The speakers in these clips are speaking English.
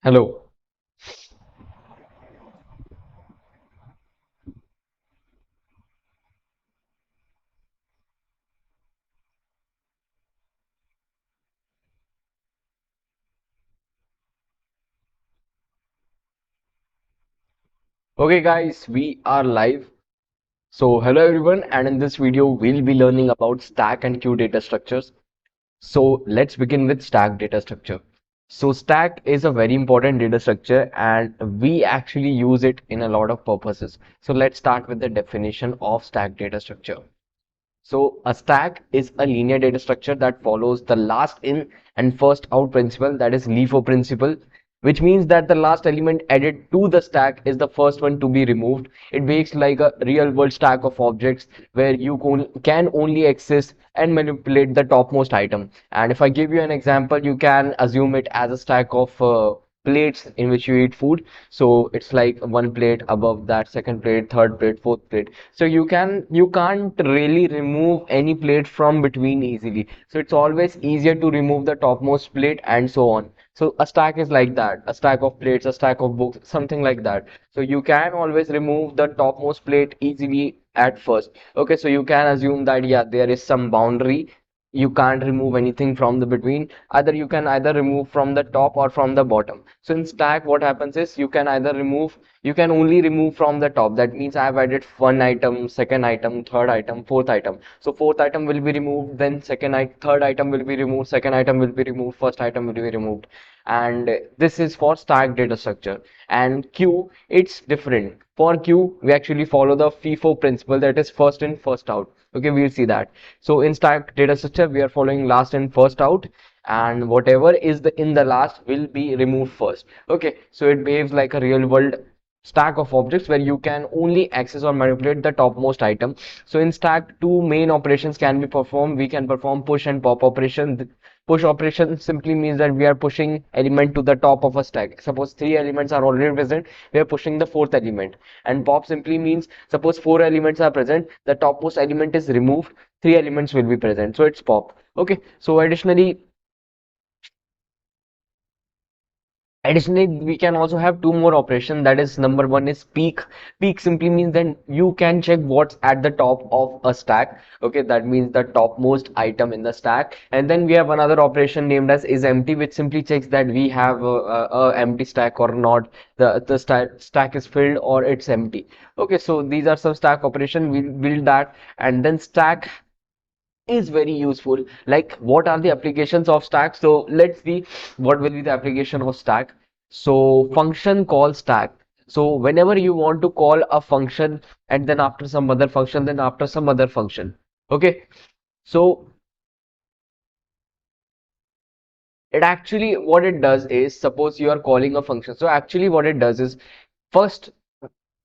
Hello. Okay, guys, we are live. So, hello everyone, and in this video, we'll be learning about stack and queue data structures. So, let's begin with stack data structure. So, stack is a very important data structure, and we actually use it in a lot of purposes. So, let's start with the definition of stack data structure. So a stack is a linear data structure that follows the last in and first out principle, that is LIFO principle, which means that the last element added to the stack is the first one to be removed. It behaves like a real world stack of objects where you can only access and manipulate the topmost item. And if I give you an example, you can assume it as a stack of plates in which you eat food. So it's like one plate, above that second plate, third plate, fourth plate. So you can't really remove any plate from between easily. So it's always easier to remove the topmost plate and so on. So a stack is like that, a stack of plates, a stack of books, something like that. So you can always remove the topmost plate easily at first. Okay, so you can assume that yeah, there is some boundary. You can't remove anything from the between. Either you can either remove from the top or from the bottom. So in stack, what happens is you can only remove from the top. That means I have added one item, second item, third item, fourth item. So fourth item will be removed, then third item will be removed, second item will be removed, first item will be removed. And this is for stack data structure. And queue, it's different. For queue, we actually follow the FIFO principle, that is first in, first out. Okay, we'll see that. So in stack data structure, we are following last in, first out, and whatever is in the last will be removed first. Okay, so it behaves like a real world stack of objects where you can only access or manipulate the topmost item. So in stack, two main operations can be performed. We can perform push and pop operation. The push operation simply means that we are pushing element to the top of a stack. Suppose three elements are already present, we are pushing the fourth element. And pop simply means suppose four elements are present, the topmost element is removed, three elements will be present, so it's pop. Okay, so additionally, we can also have two more operations. That is, number one is peek. Peek simply means that you can check what's at the top of a stack. Okay, that means the topmost item in the stack. And then we have another operation named as is empty, which simply checks that we have a empty stack or not. The stack is filled or it's empty. Okay, so these are some stack operation. We'll build that, and then stack is very useful. Like, what are the applications of stack? So let's see what will be the application of stack. So function call stack. So whenever you want to call a function and then after some other function, then after some other function. Okay, so it actually, what it does is, suppose you are calling a function. So actually what it does is, first,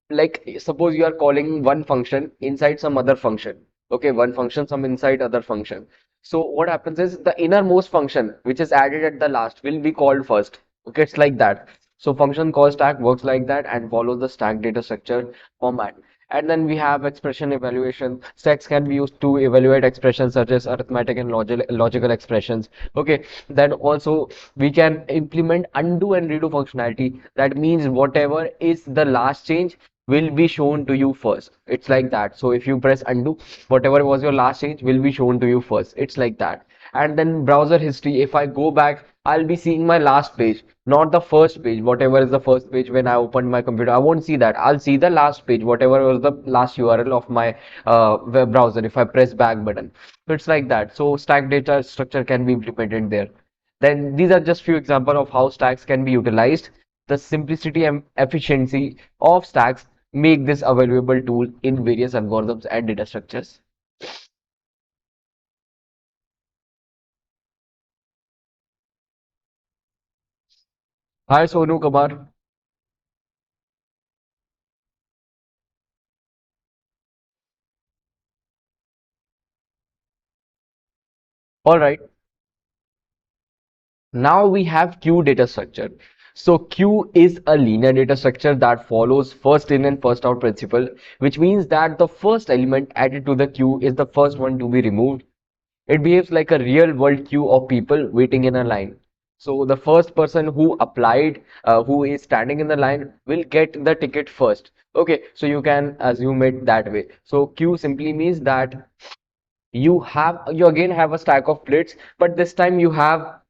like suppose you are calling one function inside some other function. Okay, one function some inside other function. So what happens is the innermost function which is added at the last will be called first. Okay, it's like that. So function call stack works like that and follows the stack data structure format. And then we have expression evaluation. Stacks can be used to evaluate expressions such as arithmetic and logical expressions. Okay, then also we can implement undo and redo functionality. That means whatever is the last change will be shown to you first. It's like that. So if you press undo, whatever was your last change will be shown to you first. It's like that. And then browser history, if I go back, I'll be seeing my last page, not the first page. Whatever is the first page when I opened my computer, I won't see that. I'll see the last page, whatever was the last URL of my web browser if I press back button. So it's like that. So stack data structure can be implemented there. Then these are just few examples of how stacks can be utilized. The simplicity and efficiency of stacks make this a valuable tool in various algorithms and data structures. Hi Sonu Kumar. All right. Now we have queue data structure. So queue is a linear data structure that follows first in and first out principle, which means that the first element added to the queue is the first one to be removed. It behaves like a real world queue of people waiting in a line. So the first person who applied, who is standing in the line, will get the ticket first. Okay, so you can assume it that way. So queue simply means that you again have a stack of plates, but this time you have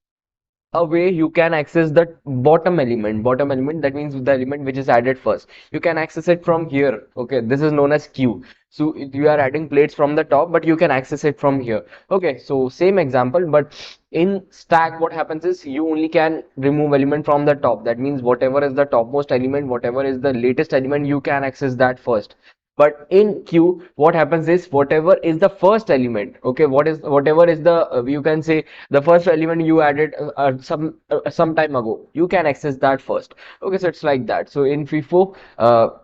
a way you can access the bottom element, that means the element which is added first. You can access it from here. Okay, this is known as queue. So you are adding plates from the top, but you can access it from here. Okay, so same example, but in stack what happens is you only can remove element from the top. That means whatever is the topmost element, whatever is the latest element, you can access that first. But in queue, what happens is whatever is the first element, okay, whatever is the you can say the first element you added some time ago, you can access that first. Okay, so it's like that. So in FIFO,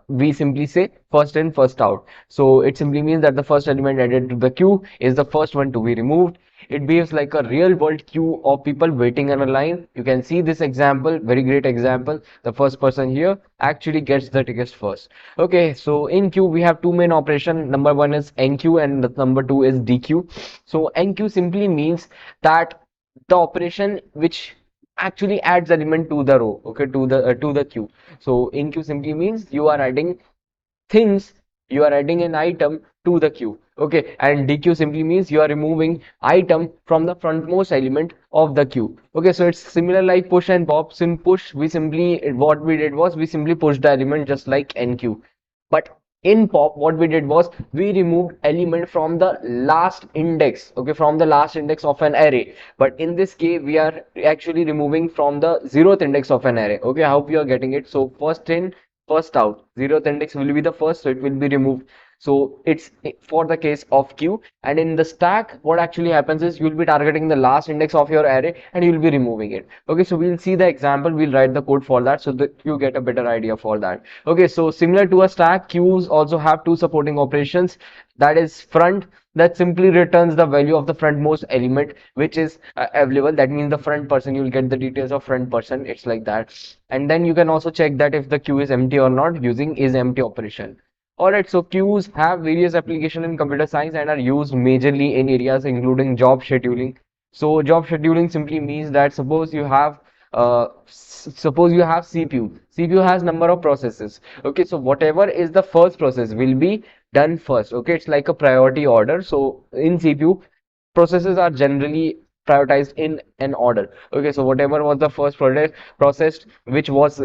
we simply say first in, first out. So it simply means that the first element added to the queue is the first one to be removed. It behaves like a real world queue of people waiting in a line. You can see this example, very great example. The first person here actually gets the tickets first. Okay, so in queue we have two main operation. Number one is enqueue and the number two is dequeue. So enqueue simply means that the operation which actually adds element to the row, okay, to the queue. So in queue simply means you are adding things, you are adding an item to the queue. Okay, and dequeue simply means you are removing item from the frontmost element of the queue. Okay, so it's similar like push and pops. In push, we simply, what we did was we simply pushed the element just like enqueue. But in pop, what we did was we removed element from the last index, okay, from the last index of an array. But in this case, we are actually removing from the zeroth index of an array. Okay, I hope you are getting it. So first in, first out. Zeroth index will be the first, so it will be removed. So it's for the case of queue. And in the stack, what actually happens is you'll be targeting the last index of your array and you'll be removing it. Okay, so we'll see the example. We'll write the code for that so that you get a better idea for that. Okay, so similar to a stack, queues also have two supporting operations. That is front, that simply returns the value of the frontmost element which is available. That means the front person, you'll get the details of front person. It's like that. And then you can also check that if the queue is empty or not using isEmpty operation. Alright, so queues have various applications in computer science and are used majorly in areas including job scheduling. So job scheduling simply means that suppose you have CPU. CPU has number of processes. Okay, so whatever is the first process will be done first. Okay, it's like a priority order. So in CPU, processes are generally prioritized in an order. Okay, so whatever was the first product processed, which was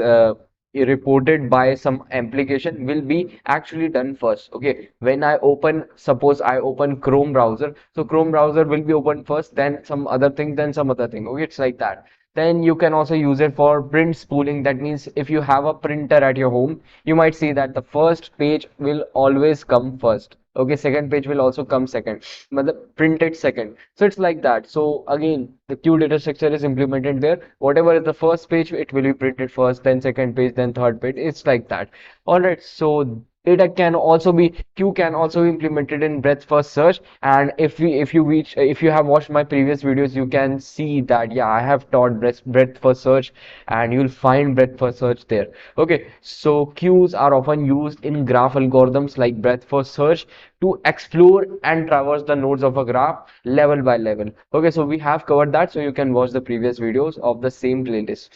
reported by some application, will be actually done first. Okay, when I open, suppose I open Chrome browser, so Chrome browser will be opened first, then some other thing, then some other thing. Okay, it's like that. Then you can also use it for print spooling. That means if you have a printer at your home, you might see that the first page will always come first. Okay, second page will also come second, but the printed second. So it's like that. So again, the queue data structure is implemented there. Whatever is the first page, it will be printed first, then second page, then third page. It's like that. All right. So data can also be queue can also be implemented in breadth first search. And if you have watched my previous videos, you can see that yeah, I have taught breadth first search, and you'll find breadth first search there. Okay, so queues are often used in graph algorithms like breadth first search to explore and traverse the nodes of a graph level by level. Okay, so we have covered that, so you can watch the previous videos of the same playlist.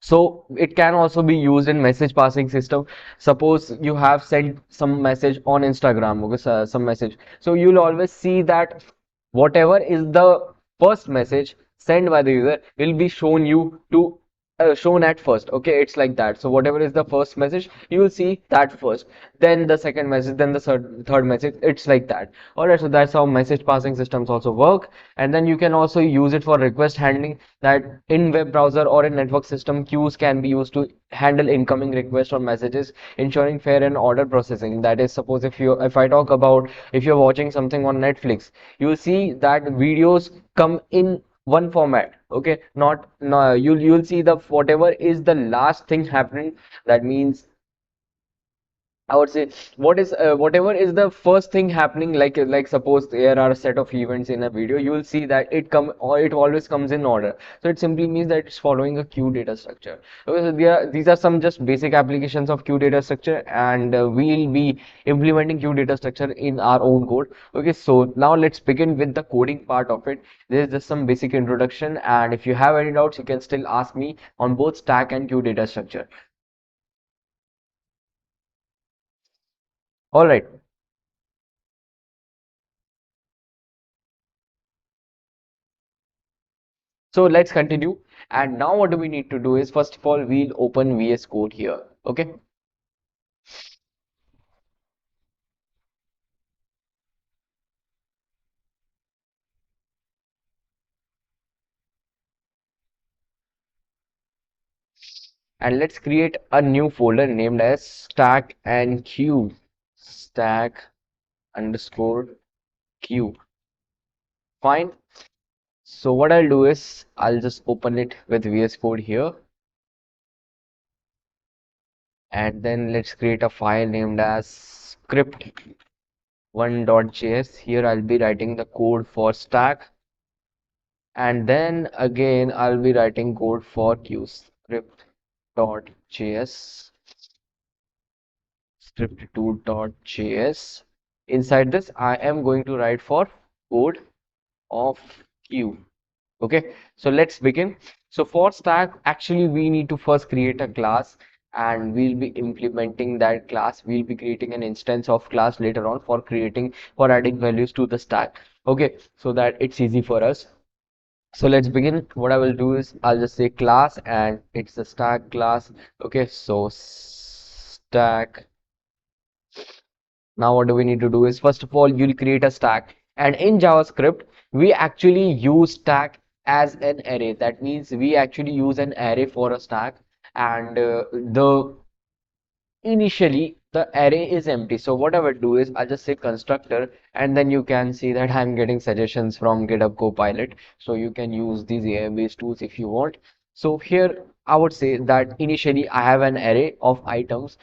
So it can also be used in message passing system. Suppose you have sent some message on Instagram, okay, some message. So you'll always see that whatever is the first message sent by the user will be shown you to shown at first. Okay, it's like that. So whatever is the first message, you will see that first, then the second message, then the third message. It's like that. All right, so that's how message passing systems also work. And then you can also use it for request handling, that in web browser or in network system, queues can be used to handle incoming requests or messages, ensuring fair and order processing. That is, suppose if I talk about, if you're watching something on Netflix, you will see that videos come in one format. Okay, not no, you'll see the whatever is the last thing happening. That means I would say what is whatever is the first thing happening, like suppose there are a set of events in a video, you will see that it always comes in order. So it simply means that it's following a queue data structure. Okay, so these are some just basic applications of queue data structure, and we'll be implementing queue data structure in our own code. Okay, so now let's begin with the coding part of it. This is just some basic introduction, and if you have any doubts, you can still ask me on both stack and queue data structure. All right. So let's continue. And now what do we need to do is first of all, we'll open VS Code here. Okay. And let's create a new folder named as stack and queue. Stack underscore queue. Fine. So what I'll do is I'll just open it with VS Code here. And then let's create a file named as script1.js. Here I'll be writing the code for stack. And then again, I'll be writing code for queue script.js, script2.js. Inside this, I am going to write for code of queue. Okay, so let's begin. So for stack, actually, we need to first create a class, and we'll be implementing that class. We'll be creating an instance of class later on for adding values to the stack. Okay, so that it's easy for us. So let's begin. What I will do is I'll just say class, and it's a stack class. Okay, so stack. Now what do we need to do is first of all you'll create a stack, and in JavaScript we actually use stack as an array. That means we actually use an array for a stack, and the initially the array is empty. So what I will do is I'll just say constructor, and then you can see that I'm getting suggestions from GitHub Copilot, so you can use these AI-based tools if you want. So here I would say that initially I have an array of items,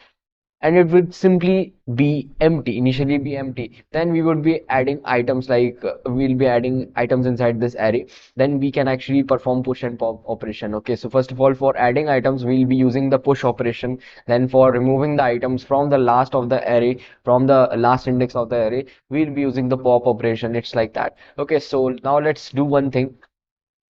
and it would simply be empty, initially be empty. Then we would be adding items, like we'll be adding items inside this array. Then we can actually perform push and pop operation. Okay, so first of all, for adding items we'll be using the push operation. Then for removing the items from the last of the array, from the last index of the array, we'll be using the pop operation. It's like that. Okay, so now let's do one thing.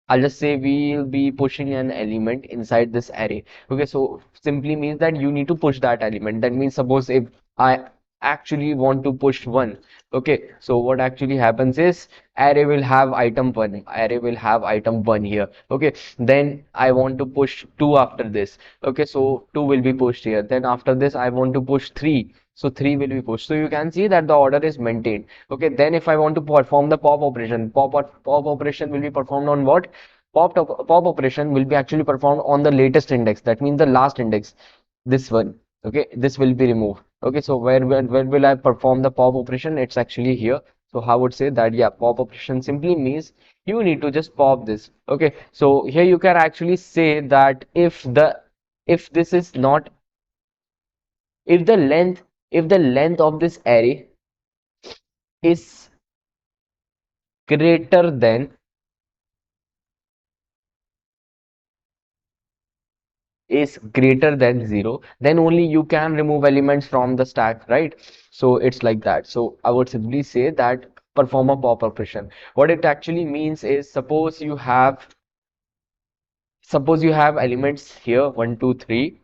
I'll just say we'll be pushing an element inside this array. Okay, so simply means that you need to push that element. That means suppose if I actually want to push one, okay, so what actually happens is array will have item one, array will have item one here. Okay, then I want to push two after this. Okay, so two will be pushed here. Then after this, I want to push three. So three will be pushed. So you can see that the order is maintained. Okay, then if I want to perform the pop operation, pop operation will be performed on what? Pop operation will be actually performed on the latest index. That means the last index, this one. Okay, this will be removed. Okay, so where will I perform the pop operation? It's actually here. So I would say that, yeah, pop operation simply means you need to just pop this. Okay, so here you can actually say that if this is not, if the length of this array is greater than, 0, then only you can remove elements from the stack, right? So it's like that. So I would simply say that perform a pop operation. What it actually means is suppose you have elements here 1 2 3,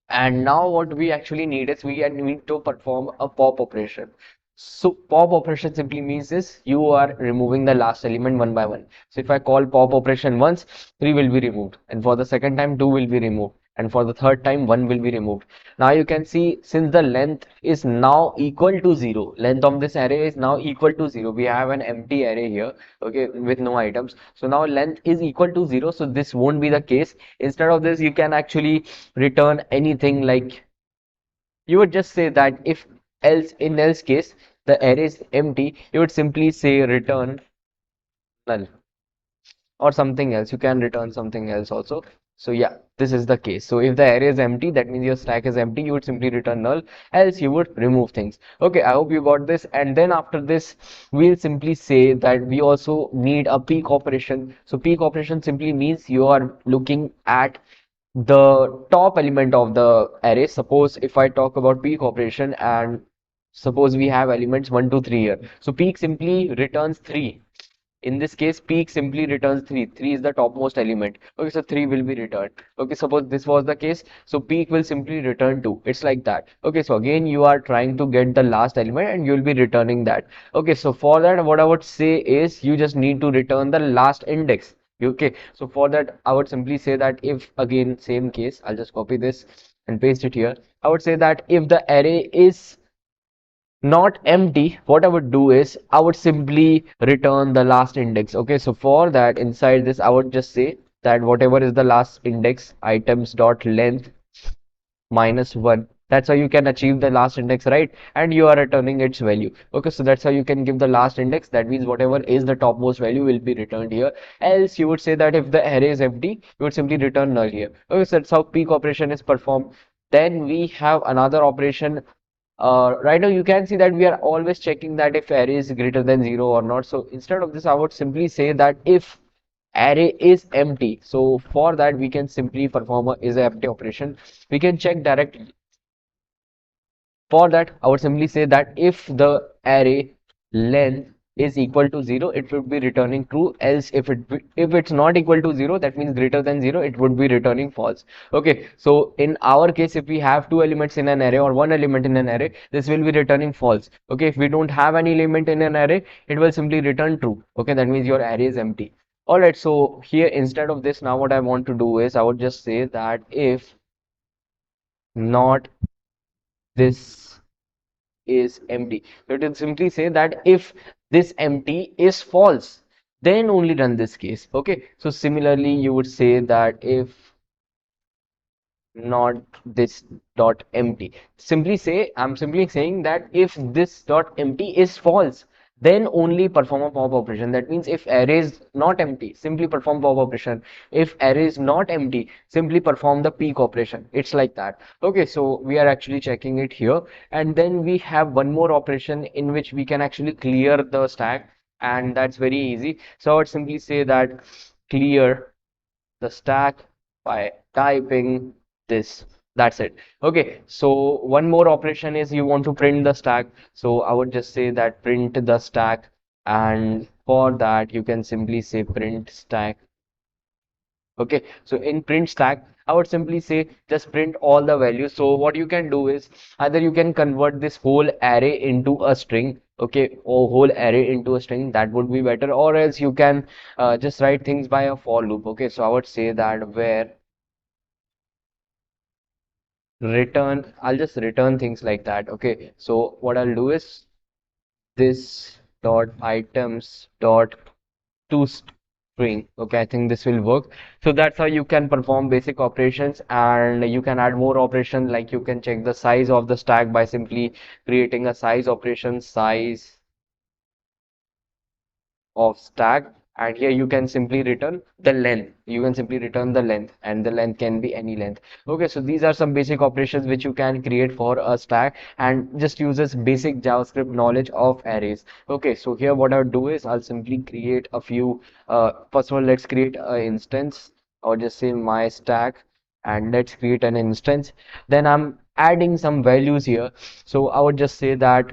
and now what we actually need is we need to perform a pop operation. So pop operation simply means is you are removing the last element one by one. So if I call pop operation once, three will be removed, and for the second time two will be removed, and for the third time one will be removed. Now you can see, since the length is now equal to 0, length of this array is now equal to 0. We have an empty array here, okay, with no items. So now length is equal to 0, so this won't be the case. Instead of this, you can actually return anything, like you would just say that if else, in else case the array is empty, you would simply say return null or something else. You can return something else also. So yeah, this is the case. So if the array is empty, that means your stack is empty, you would simply return null, else you would remove things. Okay, I hope you got this. And then after this, we'll simply say that we also need a peek operation. So peek operation simply means you are looking at the top element of the array. Suppose if I talk about peek operation and suppose we have elements 1 to 3 here. So peek simply returns 3. In this case, peek simply returns 3. 3 is the topmost element. Okay, so 3 will be returned. Okay, suppose this was the case. So peek will simply return 2. It's like that. Okay, so again, you are trying to get the last element and you'll be returning that. Okay, so for that, what I would say is you just need to return the last index. Okay, so for that, I would simply say that if again, same case, I'll just copy this and paste it here. I would say that if the array is not empty, what I would do is I would simply return the last index. Okay, so for that inside this I would just say that whatever is the last index items dot length minus 1. That's how you can achieve the last index, right? And you are returning its value. Okay, so that's how you can give the last index. That means whatever is the topmost value will be returned here. Else you would say that if the array is empty, you would simply return null here. Okay, so that's how peek operation is performed. Then we have another operation. Right now you can see that we are always checking that if array is greater than 0 or not. So instead of this, I would simply say that if array is empty. So for that, we can simply perform a is empty operation. We can check directly. For that, I would simply say that if the array length is equal to 0, it would be returning true. Else, if it's not equal to 0, that means greater than 0, it would be returning false. Okay, so in our case, if we have two elements in an array or one element in an array, this will be returning false. Okay, if we don't have any element in an array, it will simply return true. Okay, that means your array is empty. All right, so here instead of this, now what I want to do is I would just say that if not this is empty. So it will simply say that if this empty is false, then only run this case. Okay. So similarly, you would say that if not this dot empty, simply say I'm simply saying that if this dot empty is false, then only perform a pop operation. That means if array is not empty, simply perform pop operation. If array is not empty, simply perform the peek operation. It's like that. Okay, so we are actually checking it here. And then we have one more operation in which we can actually clear the stack, and that's very easy. So I would simply say that clear the stack by typing this. That's it. Okay, so one more operation is you want to print the stack. So I would just say that print the stack, and for that you can simply say print stack. Okay, so in print stack, I would simply say just print all the values. So what you can do is either you can convert this whole array into a string, okay, or whole array into a string, that would be better, or else you can just write things by a for loop. Okay, so I would say that where return, I'll just return things like that. Okay, so what I'll do is this dot items dot to string. Okay, I think this will work. So that's how you can perform basic operations, and you can add more operations, like you can check the size of the stack by simply creating a size operation, size of stack, and here you can simply return the length. You can simply return the length, and the length can be any length. Okay, so these are some basic operations which you can create for a stack, and just uses basic JavaScript knowledge of arrays. Okay, so here what I'll do is I'll simply create a few. First of all, let's create an instance, or just say my stack, and let's create an instance. Then I'm adding some values here. So I would just say that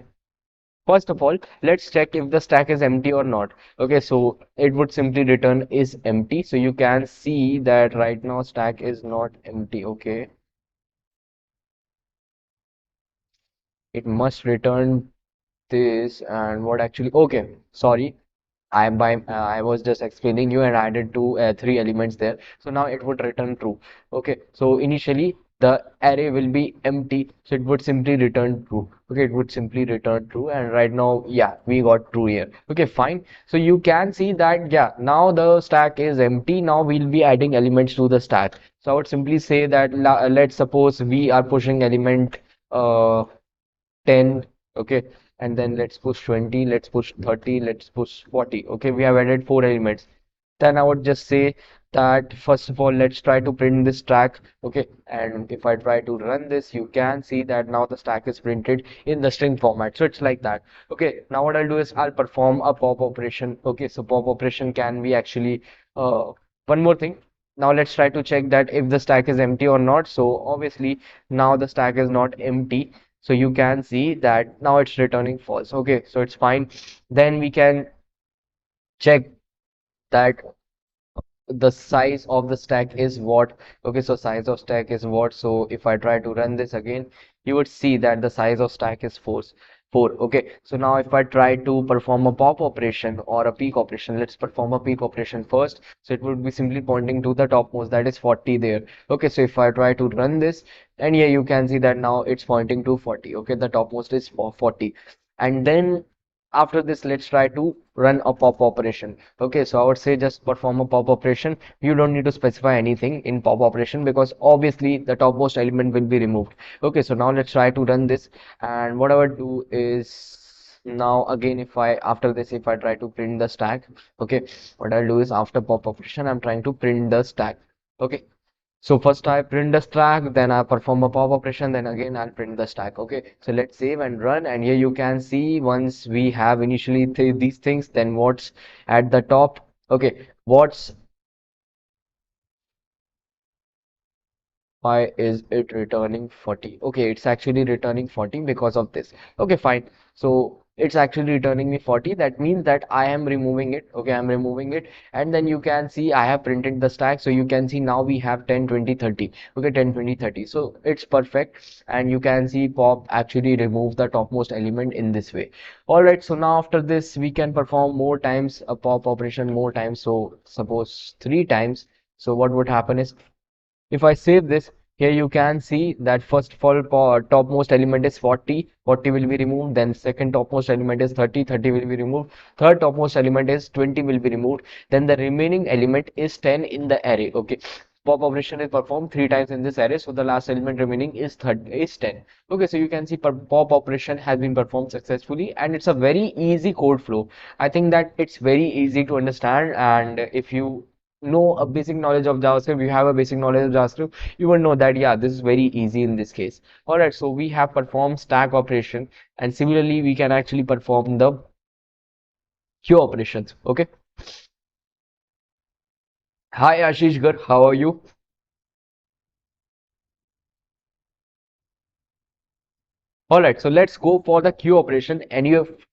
first of all, let's check if the stack is empty or not. Okay, so it would simply return is empty. So you can see that right now stack is not empty. Okay, it must return this, and what actually, okay, sorry. I was just explaining you and added three elements there. So now it would return true. Okay, so initially the array will be empty, so it would simply return true. Okay, it would simply return true, and right now, yeah, we got true here. Okay, fine. So you can see that, yeah, now the stack is empty. Now we'll be adding elements to the stack. So I would simply say that let's suppose we are pushing element uh 10, okay, and then let's push 20, let's push 30, let's push 40. Okay, we have added four elements. Then I would just say that first of all, let's try to print this stack. Okay, and if I try to run this, you can see that now the stack is printed in the string format. So it's like that. Okay, now what I'll do is I'll perform a pop operation. Okay, so pop operation can be actually one more thing. Now let's try to check that if the stack is empty or not. So obviously now the stack is not empty. So you can see that now it's returning false. Okay, so it's fine. Then we can check that the size of the stack is what. Okay, so size of stack is what. So if I try to run this again, you would see that the size of stack is 4. Okay, so now if I try to perform a pop operation or a peek operation, let's perform a peek operation first. So it would be simply pointing to the topmost, that is 40 there. Okay, so if I try to run this, and here you can see that now it's pointing to 40. Okay, the topmost is 40. And then after this, let's try to run a pop operation. Okay, so I would say just perform a pop operation. You don't need to specify anything in pop operation because obviously the topmost element will be removed. Okay, so now let's try to run this. And what I would do is now again, if I after this, if I try to print the stack, okay, what I'll do is after pop operation, I'm trying to print the stack. Okay, so first I print the stack, then I perform a pop operation, then again I'll print the stack. Okay, so let's save and run. And here you can see once we have initially these things, then what's at the top. Okay, what's why is it returning 40? Okay, it's actually returning 40 because of this. Okay, fine. So it's actually returning me 40. That means that I am removing it. Okay, I'm removing it. And then you can see I have printed the stack. So you can see now we have 10, 20, 30. Okay, 10, 20, 30. So it's perfect. And you can see pop actually remove the topmost element in this way. All right. So now after this, we can perform more times a pop operation more times. So suppose 3 times. So what would happen is if I save this, here you can see that first of all, topmost element is 40, 40 will be removed. Then second topmost element is 30, 30 will be removed. Third topmost element is 20 will be removed. Then the remaining element is 10 in the array. Okay, pop operation is performed 3 times in this array, so the last element remaining is 10. Okay, so you can see pop operation has been performed successfully, and it's a very easy code flow. I think that it's very easy to understand, and if you know a basic knowledge of JavaScript, you have a basic knowledge of JavaScript, you will know that yeah, this is very easy in this case. All right, so we have performed stack operation, and similarly we can actually perform the queue operations. Okay. Hi Ashish Gar, how are you? All right, so let's go for the queue operation. And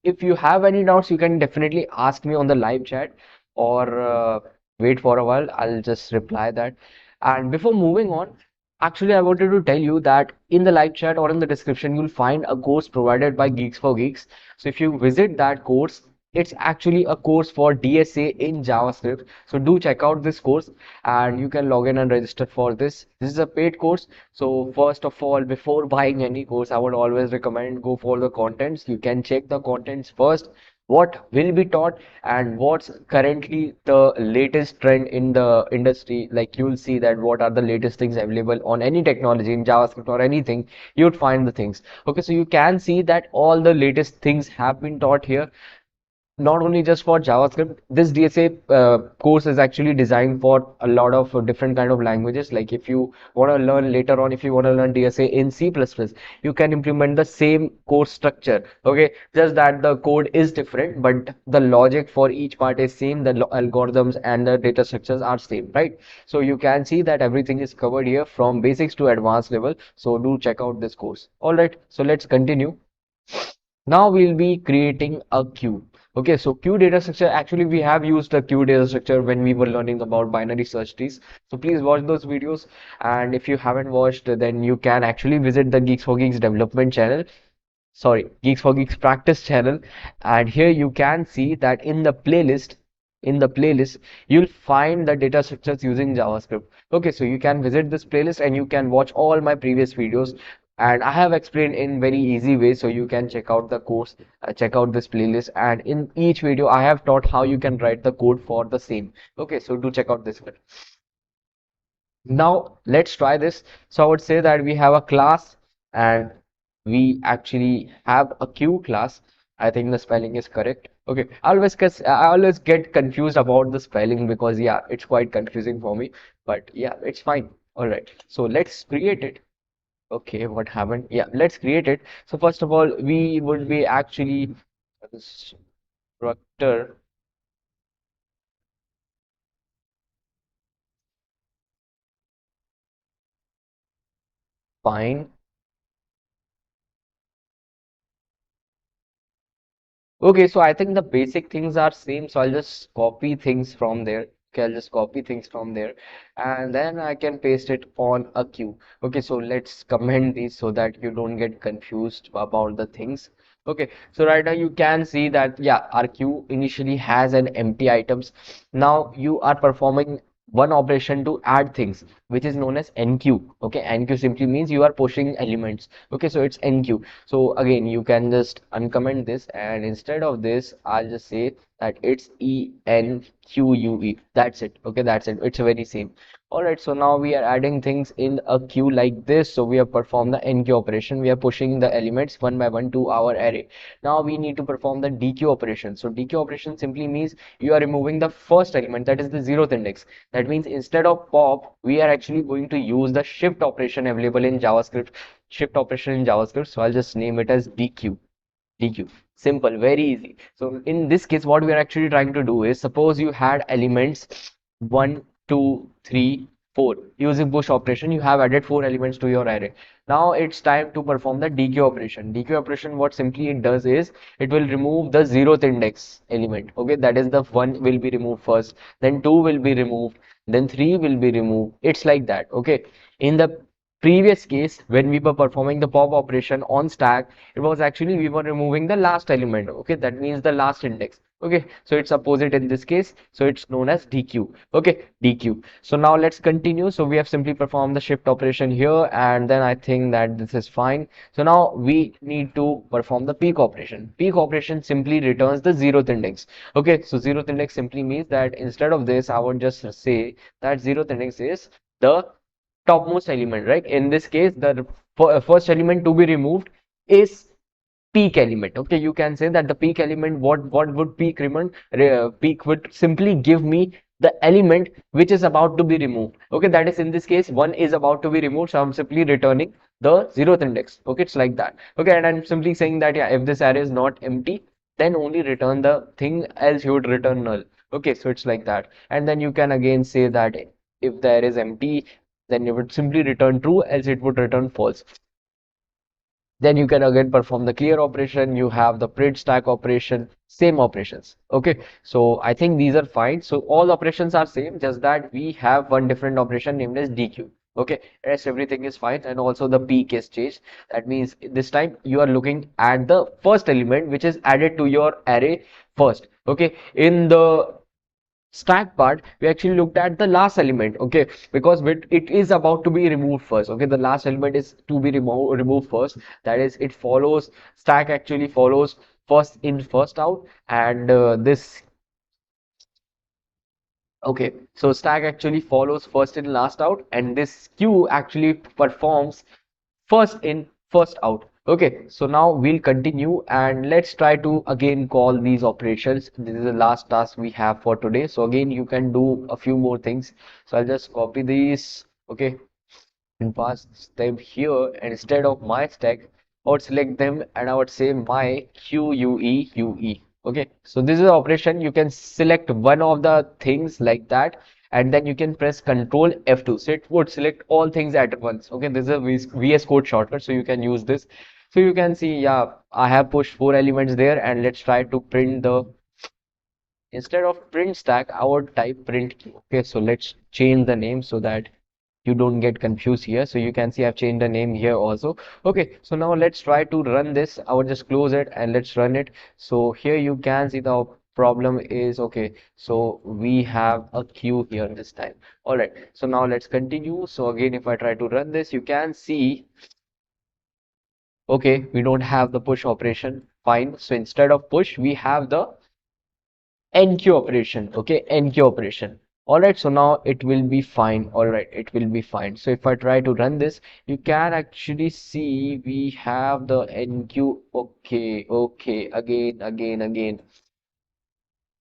if you have any doubts, you can definitely ask me on the live chat or wait for a while. I'll just reply that. And before moving on, actually, I wanted to tell you that in the live chat or in the description, you'll find a course provided by Geeks for Geeks. So if you visit that course, it's actually a course for DSA in JavaScript. So do check out this course and you can log in and register for this. This is a paid course. So first of all, before buying any course, I would always recommend go for the contents. You can check the contents first, what will be taught and what's currently the latest trend in the industry. Like you'll see that what are the latest things available on any technology in JavaScript or anything, you'd find the things. Okay, so you can see that all the latest things have been taught here, not only just for JavaScript. This DSA course is actually designed for a lot of different kind of languages. Like if you want to learn later on, if you want to learn DSA in C++, you can implement the same course structure. Okay, just that the code is different, but the logic for each part is same. The algorithms and the data structures are same, right? So you can see that everything is covered here from basics to advanced level. So do check out this course. All right, so let's continue. Now we'll be creating a queue. Okay, so queue data structure, actually we have used a queue data structure when we were learning about binary search trees. So please watch those videos. And if you haven't watched, then you can actually visit the Geeks for Geeks development channel. Sorry, Geeks for Geeks practice channel. And here you can see that in the playlist, you'll find the data structures using JavaScript. Okay, so you can visit this playlist and you can watch all my previous videos. And I have explained in very easy way, so you can check out the course, check out this playlist. And in each video, I have taught how you can write the code for the same. Okay, so do check out this one. Now let's try this. So I would say that we have a class and we actually have a queue class. I think the spelling is correct. Okay, I always get confused about the spelling because yeah, it's quite confusing for me. But yeah, it's fine. All right, so let's create it. Okay, what happened? Yeah, let's create it. So first of all, we would be actually structure fine. Okay, so I think the basic things are same, so I'll just copy things from there. Okay, I'll just copy things from there and then I can paste it on a queue. Okay, so let's comment these so that you don't get confused about the things. Okay, so right now you can see that yeah, our queue initially has an empty items. Now you are performing one operation to add things, which is known as enqueue. Okay, enqueue simply means you are pushing elements. Okay, so it's enqueue. So again, you can just uncomment this and instead of this, I'll just say that it's enquue. That's it. Okay, that's it. It's very same. All right, so now we are adding things in a queue like this. So we have performed the enqueue operation. We are pushing the elements one by one to our array. Now we need to perform the dequeue operation. So dequeue operation simply means you are removing the first element, that is the zeroth index. That means instead of pop, we are actually going to use the shift operation available in JavaScript. Shift operation in JavaScript. So I'll just name it as dequeue. DQ. Simple, very easy. So in this case, what we are actually trying to do is suppose you had elements 1, 2, 3, 4. Using push operation, you have added 4 elements to your array. Now it's time to perform the DQ operation. DQ operation, what simply it does is it will remove the zeroth index element. Okay, that is the 1 will be removed first, then 2 will be removed, then 3 will be removed. It's like that. Okay. In the previous case, when we were performing the pop operation on stack, it was actually we were removing the last element. Okay, that means the last index. Okay, so it's opposite in this case, so it's known as DQ. Okay, DQ. So now let's continue. So we have simply performed the shift operation here and then I think that this is fine. So now we need to perform the peek operation. Peek operation simply returns the zeroth index. Okay, so zeroth index simply means that instead of this I would just say that zeroth index is the topmost element, right? In this case, the first element to be removed is peak element. Okay, you can say that the peak element, what would peak element? Peak would simply give me the element which is about to be removed. Okay, that is in this case, one is about to be removed, so I'm simply returning the zeroth index. Okay, it's like that. Okay, and I'm simply saying that yeah, if this array is not empty, then only return the thing, else you would return null. Okay, so it's like that. And then you can again say that if the array is empty, then it would simply return true, else it would return false. Then you can again perform the clear operation. You have the print stack operation, same operations. Okay, so I think these are fine. So all operations are same, just that we have one different operation named as DQ. Okay, rest everything is fine, and also the peak is changed. That means this time you are looking at the first element which is added to your array first. Okay, in the stack part, we actually looked at the last element. Okay, because it is about to be removed first. Okay, the last element is to be removed first. That is, it follows, stack actually follows first in first out, and this, okay, so stack actually follows first in last out, and this queue actually performs first in first out. Okay, so now we'll continue and let's try to again call these operations. This is the last task we have for today, so again you can do a few more things. So I'll just copy these, okay, and pass them here, and instead of my stack I would select them and I would say my QUE. Okay, so this is the operation. You can select one of the things like that and then you can press Control F2, so it would select all things at once. Okay, this is a VS Code shortcut, so you can use this. So you can see, yeah, I have pushed 4 elements there, and let's try to print the, instead of print stack I would type print queue. Okay, so let's change the name so that you don't get confused here. So you can see I've changed the name here also. Okay, so now let's try to run this. I will just close it and let's run it. So here you can see the problem is, okay, so we have a queue here this time. All right, so now let's continue. So again, if I try to run this, you can see, okay, we don't have the push operation. Fine, so instead of push we have the enqueue operation. Okay, enqueue operation. All right, so now it will be fine. All right, it will be fine. So if I try to run this, you can actually see we have the enqueue. Okay, okay, again.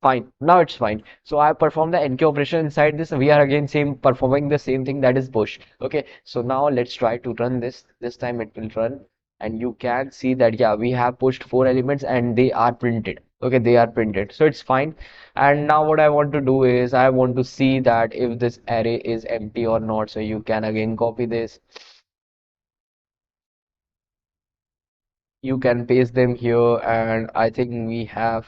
Fine. Now it's fine. So I perform the enqueue operation inside this. We are again same performing the same thing, that is push. Okay. So now let's try to run this. This time it will run, and you can see that yeah, we have pushed four elements and they are printed. Okay, they are printed. So it's fine. And now what I want to do is I want to see that if this array is empty or not. So you can again copy this. You can paste them here, and I think we have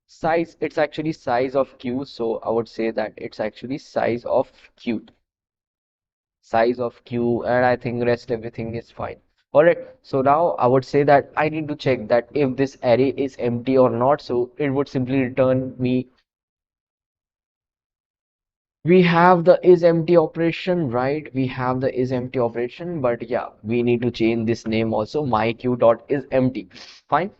size. It's actually size of queue, so I would say that it's actually size of queue, and I think rest everything is fine. All right, so now I would say that I need to check that if this array is empty or not. So it would simply return me. We have the is empty operation, right? We have the is empty operation, but yeah, we need to change this name also. My queue dot is empty. Fine.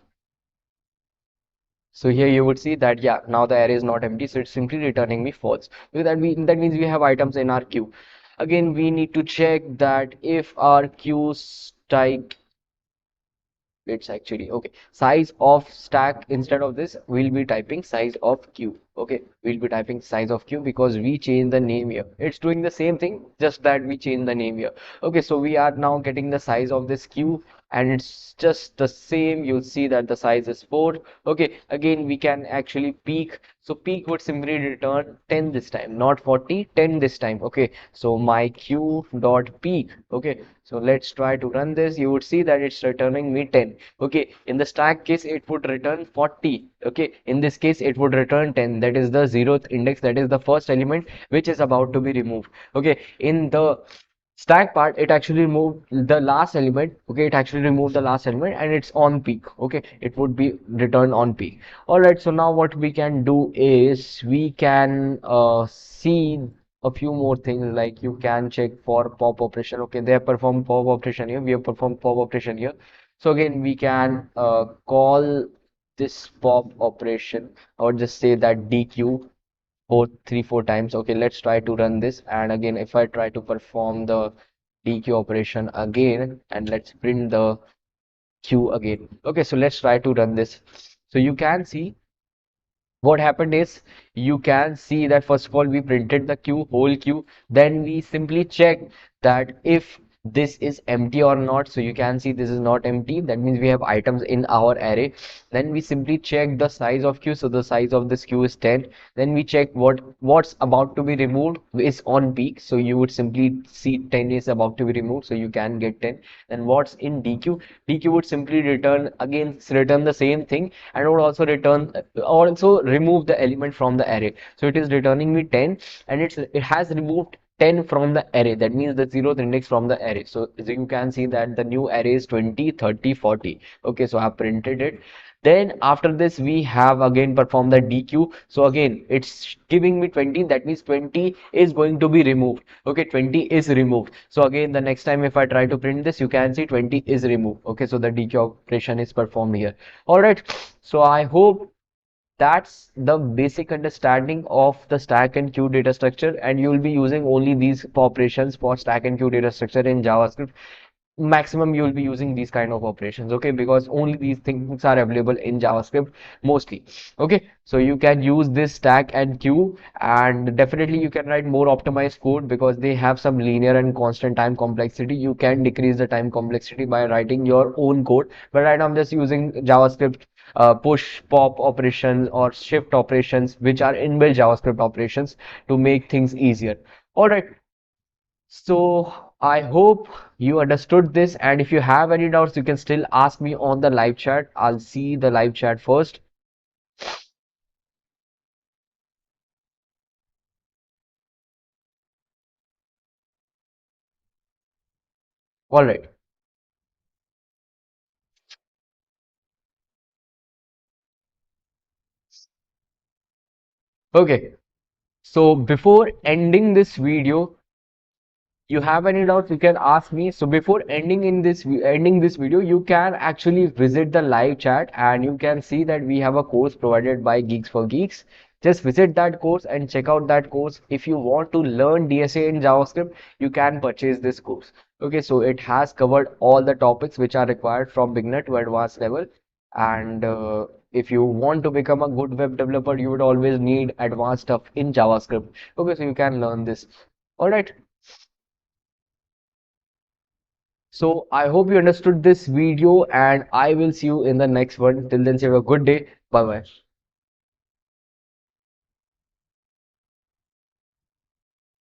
So here you would see that yeah, now the array is not empty, so it's simply returning me false. Because that means we have items in our queue. Again, we need to check that if our queue stack, it's actually okay, size of stack, instead of this we'll be typing size of queue. Okay, we'll be typing size of queue because we changed the name here. It's doing the same thing, just that we changed the name here. Okay, so we are now getting the size of this queue, and it's just the same. You'll see that the size is 4. Okay, again we can actually peek. So peek would simply return 10 this time, not 40, 10 this time. Okay, so my queue dot peek. Okay, so let's try to run this. You would see that it's returning me 10. Okay, in the stack case it would return 40. Okay, in this case it would return 10. That is the 0th index, that is the first element which is about to be removed. Okay, in the stack part it actually removed the last element. Okay, it actually removed the last element and it's on peak. Okay, it would be returned on peak. All right, so now what we can do is we can see a few more things, like you can check for pop operation. Okay, they have performed pop operation here, we have performed pop operation here. So again we can call this pop operation, or just say that dequeue 4 times. Okay, let's try to run this, and again if I try to perform the dequeue operation again, and let's print the queue again. Okay, so let's try to run this. So you can see what happened is, you can see that first of all we printed the queue, whole queue, then we simply check that if this is empty or not. So you can see this is not empty, that means we have items in our array. Then we simply check the size of queue, so the size of this queue is 10. Then we check what's about to be removed is on peak, so you would simply see 10 is about to be removed, so you can get 10. Then what's in dequeue would simply return the same thing, and would also remove the element from the array. So it is returning me 10, and it has removed 10 from the array, that means the 0th index from the array. So you can see that the new array is 20, 30, 40. Okay, so I have printed it. Then after this we have again performed the dequeue. So again it's giving me 20, that means 20 is going to be removed. Okay, 20 is removed. So again the next time if I try to print this, you can see 20 is removed. Okay, so the dequeue operation is performed here. All right, so I hope that's the basic understanding of the stack and queue data structure, and you will be using only these operations for stack and queue data structure in JavaScript. Maximum you will be using these kind of operations. Okay, because only these things are available in JavaScript mostly. Okay, so you can use this stack and queue, and definitely you can write more optimized code because they have some linear and constant time complexity. You can decrease the time complexity by writing your own code, but right now I'm just using JavaScript push pop operations or shift operations, which are inbuilt JavaScript operations, to make things easier. All right, so I hope you understood this, and if you have any doubts, you can still ask me on the live chat. I'll see the live chat first. All right. Okay. So before ending this video, you have any doubts, you can ask me. So before ending this video, you can actually visit the live chat, and you can see that we have a course provided by Geeks for Geeks. Just visit that course and check out that course. If you want to learn DSA in JavaScript, you can purchase this course. Okay, so it has covered all the topics which are required from beginner to advanced level, and if you want to become a good web developer, you would always need advanced stuff in JavaScript. Okay, so you can learn this. All right. So I hope you understood this video, and I will see you in the next one. Till then, say have a good day. Bye bye.